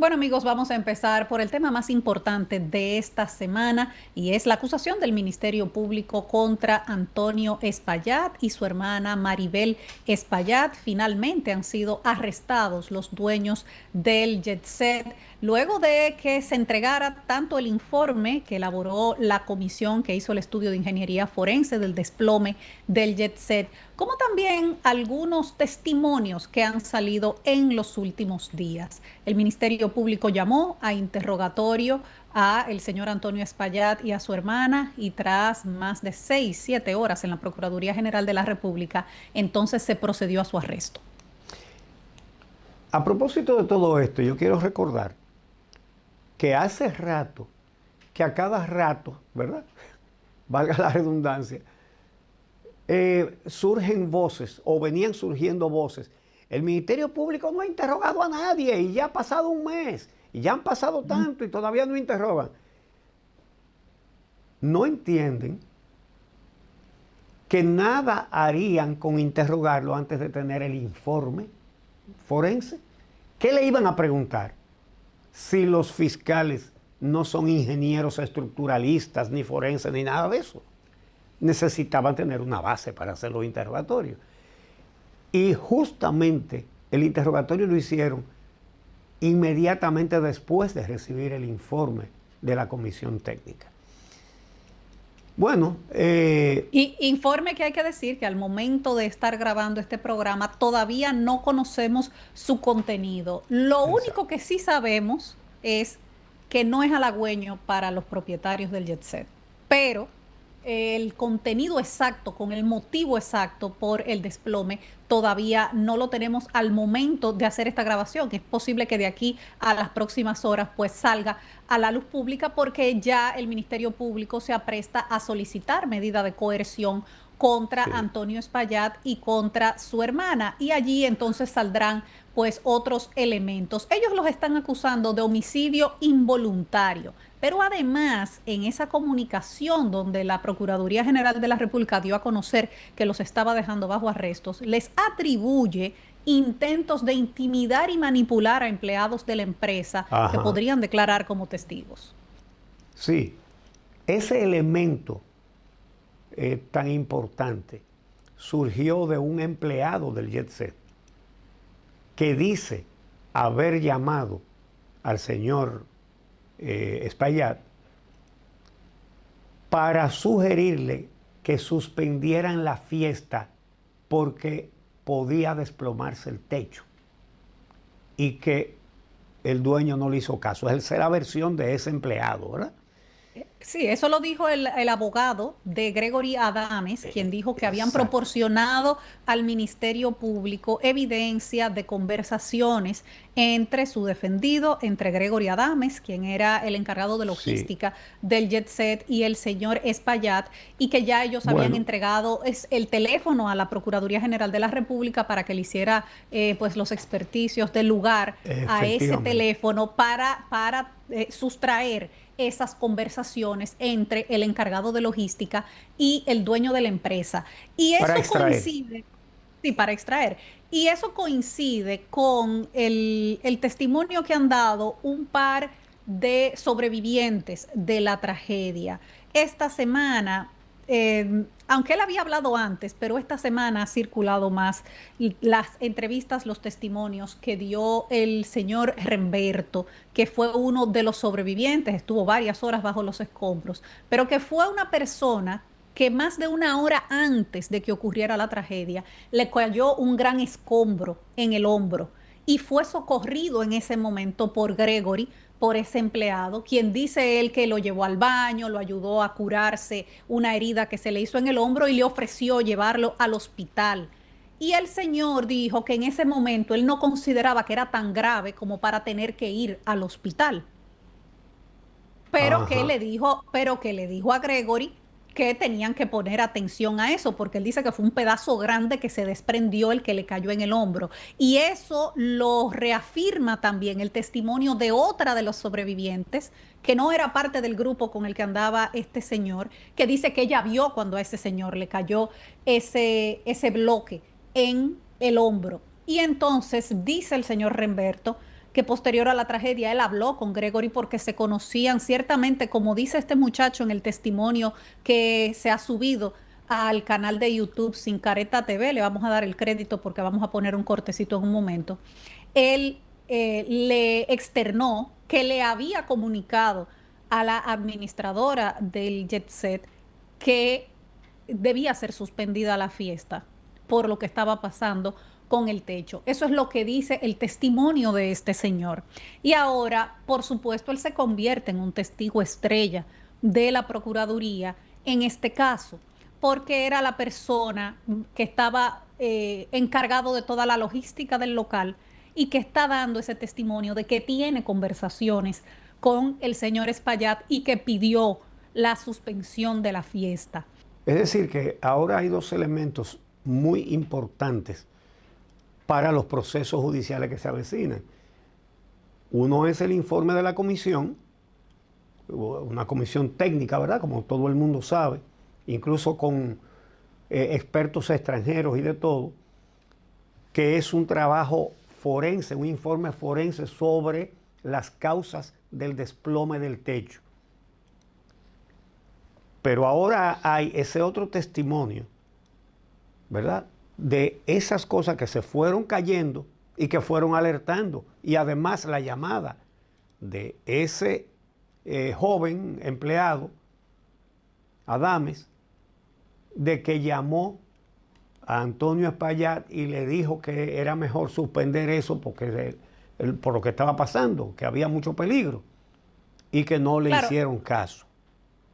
Bueno amigos, vamos a empezar por el tema más importante de esta semana y es la acusación del Ministerio Público contra Antonio Espaillat y su hermana Maribel Espaillat. Finalmente han sido arrestados los dueños del Jet Set luego de que se entregara tanto el informe que elaboró la comisión que hizo el estudio de ingeniería forense del desplome del Jet Set, como también algunos testimonios que han salido en los últimos días. El Ministerio Público llamó a interrogatorio a el señor Antonio Espaillat y a su hermana, y tras más de 6, 7 horas en la Procuraduría General de la República, entonces se procedió a su arresto. A propósito de todo esto, yo quiero recordar que hace rato, que a cada rato, ¿verdad? Valga la redundancia, surgen voces o venían surgiendo voces. El Ministerio Público no ha interrogado a nadie y ya ha pasado un mes y ya han pasado tanto y todavía no interrogan. No entienden que nada harían con interrogarlo antes de tener el informe forense. ¿Qué le iban a preguntar si los fiscales no son ingenieros estructuralistas, ni forenses, ni nada de eso? Necesitaban tener una base para hacer los interrogatorios. Y justamente el interrogatorio lo hicieron inmediatamente después de recibir el informe de la comisión técnica. Bueno, Y informe que hay que decir que al momento de estar grabando este programa todavía no conocemos su contenido. Lo único que sí sabemos es que no es halagüeño para los propietarios del Jet Set, pero el contenido exacto, con el motivo exacto por el desplome, todavía no lo tenemos al momento de hacer esta grabación, que es posible que de aquí a las próximas horas pues salga a la luz pública, porque ya el Ministerio Público se apresta a solicitar medida de coerción contra Antonio Espaillat y contra su hermana, y allí entonces saldrán pues otros elementos. Ellos los están acusando de homicidio involuntario, pero además en esa comunicación donde la Procuraduría General de la República dio a conocer que los estaba dejando bajo arrestos, les atribuye intentos de intimidar y manipular a empleados de la empresa que podrían declarar como testigos. Sí, ese elemento tan importante surgió de un empleado del Jet Set que dice haber llamado al señor Espaillat para sugerirle que suspendieran la fiesta porque podía desplomarse el techo y que el dueño no le hizo caso. Esa es la versión de ese empleado, ¿verdad? Sí, eso lo dijo el abogado de Gregory Adames, quien dijo que habían proporcionado al Ministerio Público evidencia de conversaciones entre su defendido, entre Gregory Adames, quien era el encargado de logística del Jet Set, y el señor Espaillat, y que ya ellos habían entregado el teléfono a la Procuraduría General de la República para que le hiciera pues los experticios del lugar a ese teléfono para sustraer esas conversaciones entre el encargado de logística y el dueño de la empresa. Y eso coincide, sí, para extraer. Y eso coincide con el testimonio que han dado un par de sobrevivientes de la tragedia. Esta semana, aunque él había hablado antes, pero esta semana ha circulado más las entrevistas, los testimonios que dio el señor Remberto, que fue uno de los sobrevivientes, estuvo varias horas bajo los escombros, pero que fue una persona que más de una hora antes de que ocurriera la tragedia le cayó un gran escombro en el hombro y fue socorrido en ese momento por Gregory, por ese empleado, quien dice él que lo llevó al baño, lo ayudó a curarse una herida que se le hizo en el hombro y le ofreció llevarlo al hospital. Y el señor dijo que en ese momento él no consideraba que era tan grave como para tener que ir al hospital. Pero que le dijo a Gregory que tenían que poner atención a eso, porque él dice que fue un pedazo grande que se desprendió, el que le cayó en el hombro. Y eso lo reafirma también el testimonio de otra de los sobrevivientes, que no era parte del grupo con el que andaba este señor, que dice que ella vio cuando a ese señor le cayó ese bloque en el hombro. Y entonces dice el señor Remberto que posterior a la tragedia él habló con Gregory porque se conocían ciertamente, como dice este muchacho en el testimonio que se ha subido al canal de YouTube Sin Careta TV, le vamos a dar el crédito porque vamos a poner un cortecito en un momento. Él le externó que le había comunicado a la administradora del Jet Set que debía ser suspendida la fiesta por lo que estaba pasando con el techo. Eso es lo que dice el testimonio de este señor. Y ahora, por supuesto, él se convierte en un testigo estrella de la Procuraduría en este caso, porque era la persona que estaba encargado de toda la logística del local y que está dando ese testimonio de que tiene conversaciones con el señor Espaillat y que pidió la suspensión de la fiesta. Es decir, que ahora hay dos elementos muy importantes para los procesos judiciales que se avecinan. Uno es el informe de la comisión, una comisión técnica, ¿verdad? Como todo el mundo sabe, incluso con expertos extranjeros y de todo, que es un trabajo forense, un informe forense sobre las causas del desplome del techo. Pero ahora hay ese otro testimonio, ¿verdad? De esas cosas que se fueron cayendo y que fueron alertando. Y además la llamada de ese joven empleado, Adames, de que llamó a Antonio Espaillat y le dijo que era mejor suspender eso porque por lo que estaba pasando, que había mucho peligro y que no le hicieron caso.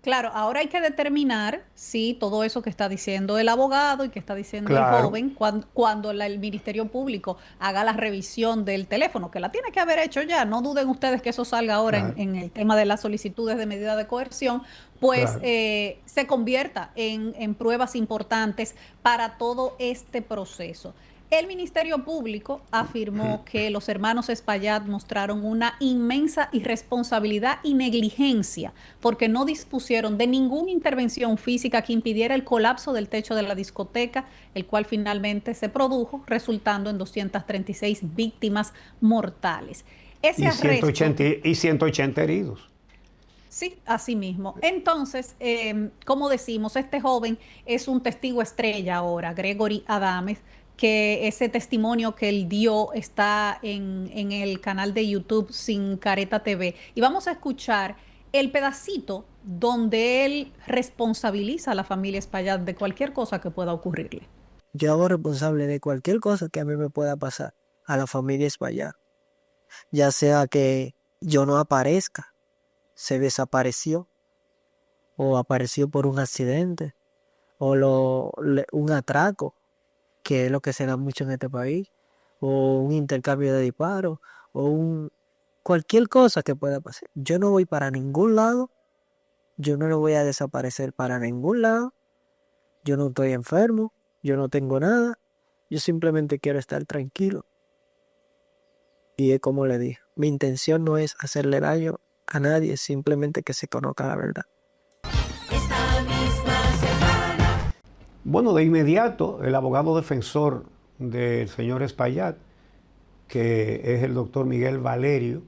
Claro, ahora hay que determinar si todo eso que está diciendo el abogado y que está diciendo el joven, cuando el Ministerio Público haga la revisión del teléfono, que la tiene que haber hecho ya, no duden ustedes que eso salga ahora en el tema de las solicitudes de medida de coerción, pues se convierta en pruebas importantes para todo este proceso. El Ministerio Público afirmó que los hermanos Espaillat mostraron una inmensa irresponsabilidad y negligencia porque no dispusieron de ninguna intervención física que impidiera el colapso del techo de la discoteca, el cual finalmente se produjo, resultando en 236 víctimas mortales. Ese arresto, 180 heridos. Sí, así mismo. Entonces, como decimos, este joven es un testigo estrella ahora, Gregory Adames, que ese testimonio que él dio está en el canal de YouTube Sin Careta TV. Y vamos a escuchar el pedacito donde él responsabiliza a la familia Espaillat de cualquier cosa que pueda ocurrirle. Yo hago responsable de cualquier cosa que a mí me pueda pasar a la familia Espaillat. Ya sea que yo no aparezca, se desapareció, o apareció por un accidente, o un atraco, que es lo que se da mucho en este país, o un intercambio de disparos, o cualquier cosa que pueda pasar. Yo no voy para ningún lado, yo no lo voy a desaparecer para ningún lado, yo no estoy enfermo, yo no tengo nada, yo simplemente quiero estar tranquilo. Y es como le dije, mi intención no es hacerle daño a nadie, simplemente que se conozca la verdad. Bueno, de inmediato, el abogado defensor del señor Espaillat, que es el doctor Miguel Valerio,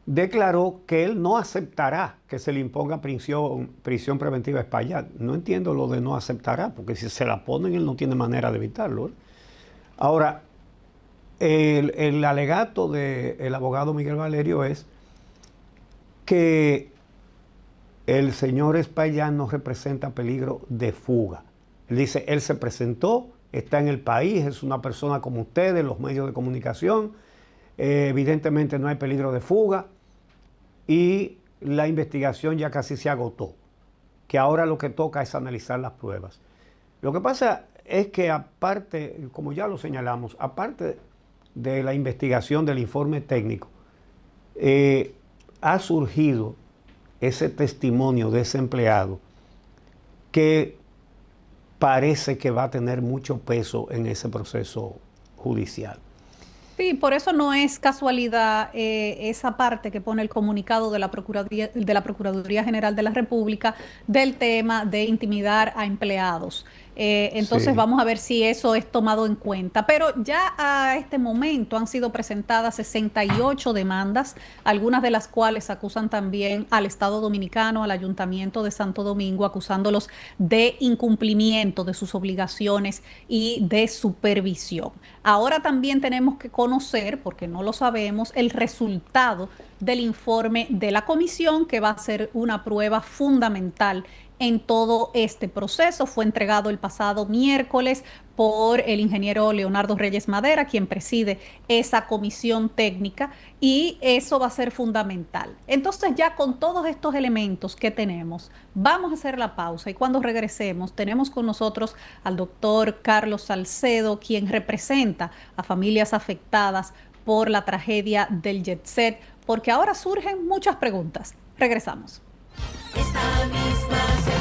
declaró que él no aceptará que se le imponga prisión preventiva a Espaillat. No entiendo lo de no aceptará, porque si se la ponen, él no tiene manera de evitarlo, ¿eh? Ahora, el alegato del abogado Miguel Valerio es que el señor Espaillat no representa peligro de fuga. Él dice, él se presentó, está en el país, es una persona como ustedes, los medios de comunicación, evidentemente no hay peligro de fuga y la investigación ya casi se agotó, que ahora lo que toca es analizar las pruebas. Lo que pasa es que aparte, como ya lo señalamos, aparte de la investigación del informe técnico, ha surgido ese testimonio de ese empleado que parece que va a tener mucho peso en ese proceso judicial. Sí, por eso no es casualidad esa parte que pone el comunicado de la Procuraduría General de la República del tema de intimidar a empleados. Entonces Sí. vamos a ver si eso es tomado en cuenta. Pero ya a este momento han sido presentadas 68 demandas, algunas de las cuales acusan también al Estado Dominicano, al Ayuntamiento de Santo Domingo, acusándolos de incumplimiento de sus obligaciones y de supervisión. Ahora también tenemos que conocer, porque no lo sabemos, el resultado del informe de la comisión, que va a ser una prueba fundamental en todo este proceso. Fue entregado el pasado miércoles por el ingeniero Leonardo Reyes Madera, quien preside esa comisión técnica, y eso va a ser fundamental. Entonces, ya con todos estos elementos que tenemos, vamos a hacer la pausa y cuando regresemos tenemos con nosotros al doctor Carlos Salcedo, quien representa a familias afectadas por la tragedia del Jet Set, porque ahora surgen muchas preguntas. Regresamos. Esta misma